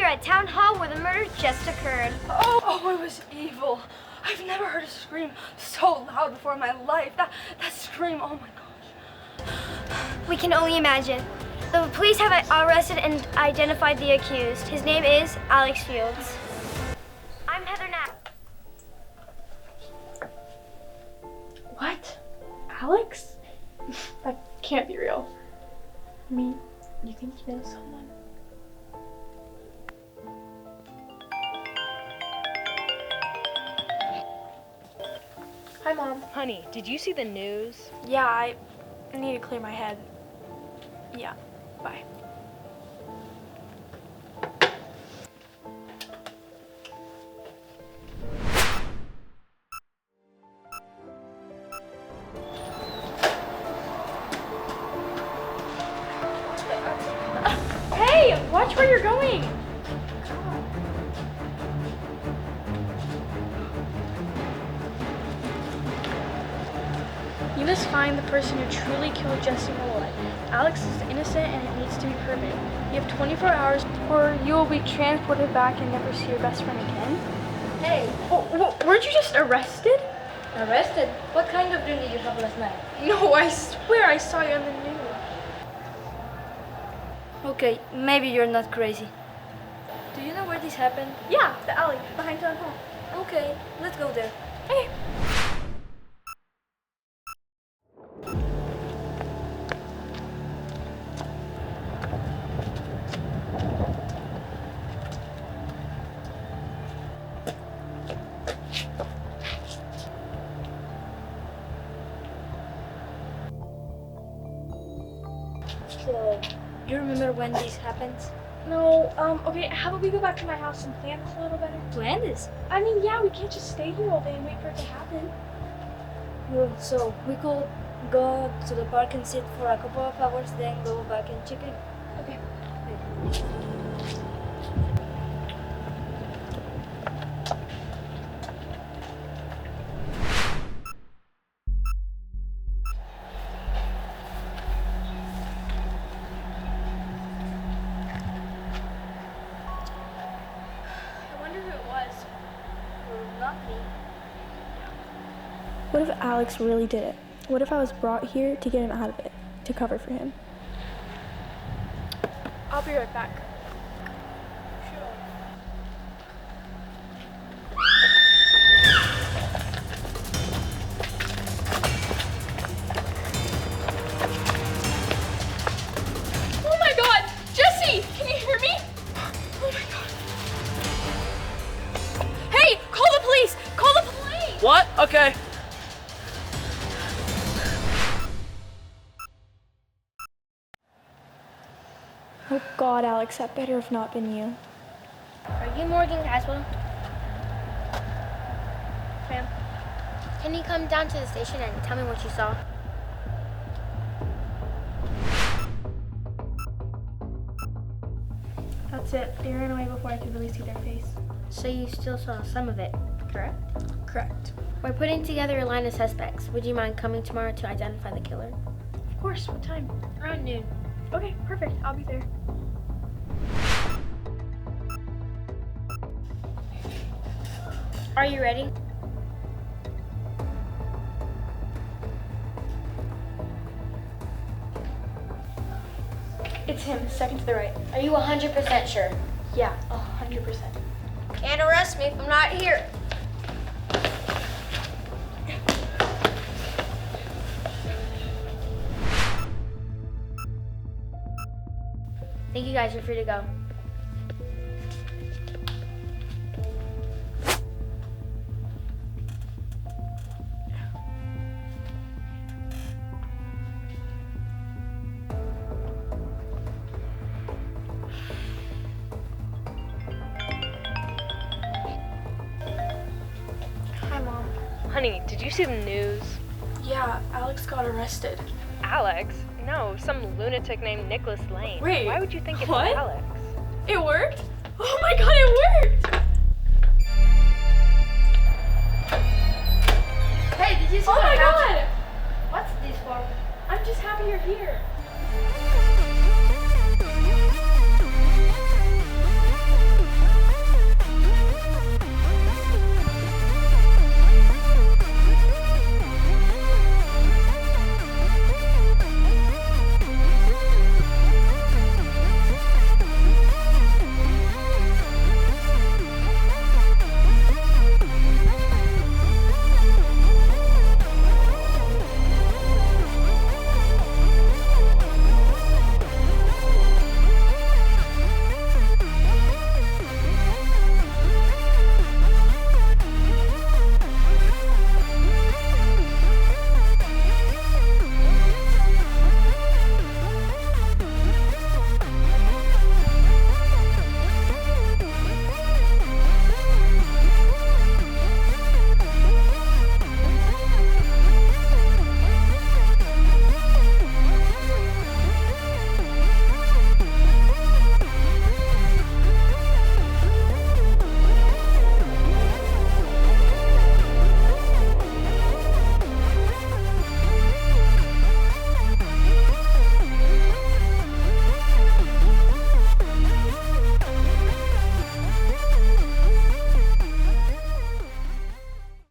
at Town Hall where the murder just occurred. Oh, it was evil. I've never heard a scream so loud before in my life. That scream, oh my gosh. We can only imagine. The police have arrested and identified the accused. His name is Alex Fields. I'm Heather Knapp. What? Alex? That can't be real. I mean, you think you know someone? Hi, Mom. Honey, did you see the news? Yeah, I need to clear my head. Yeah, bye. Hey, watch where you're going. You must find the person who truly killed Jesse Malloy. Alex is innocent and it needs to be proven. You have 24 hours or you will be transported back and never see your best friend again. Hey, Weren't you just arrested? arrested? What kind of drink did you have last night? No, I swear I saw you on the news. Okay, maybe you're not crazy. Do you know where this happened? Yeah, the alley behind Town Hall. Okay, let's go there. Hey. So, you remember when this happened? No, okay, how about we go back to my house and plan this a little better? Plan this? I mean, yeah, we can't just stay here all day and wait for it to happen. Well, so we could go to the park and sit for a couple of hours, then go back and check in. Okay. I wonder who it was. Well, not me. What if Alex really did it? What if I was brought here to get him out of it, to cover for him? I'll be right back. Oh my God! Jesse! Can you hear me? Oh my God. Hey! Call the police! Call the police! What? Okay. Oh God, Alex, that better have not been you. Are you Morgan Caswell? Ma'am. Can you come down to the station and tell me what you saw? That's it. They ran away before I could really see their face. So you still saw some of it, correct? Correct. We're putting together a line of suspects. Would you mind coming tomorrow to identify the killer? Of course. What time? Around noon. Okay, perfect. I'll be there. Are you ready? It's him, second to the right. Are you 100% sure? Yeah, 100%. Can't arrest me if I'm not here. Thank you guys, you're free to go. Hi, Mom. Honey, did you see the news? Yeah, Alex got arrested. Alex? No, some lunatic named Nicholas Lane. Wait, why would you think it's what? Alex? It worked? Oh my God, it worked! Hey, did you see Oh what my happened? God! What's this for? I'm just happy you're here.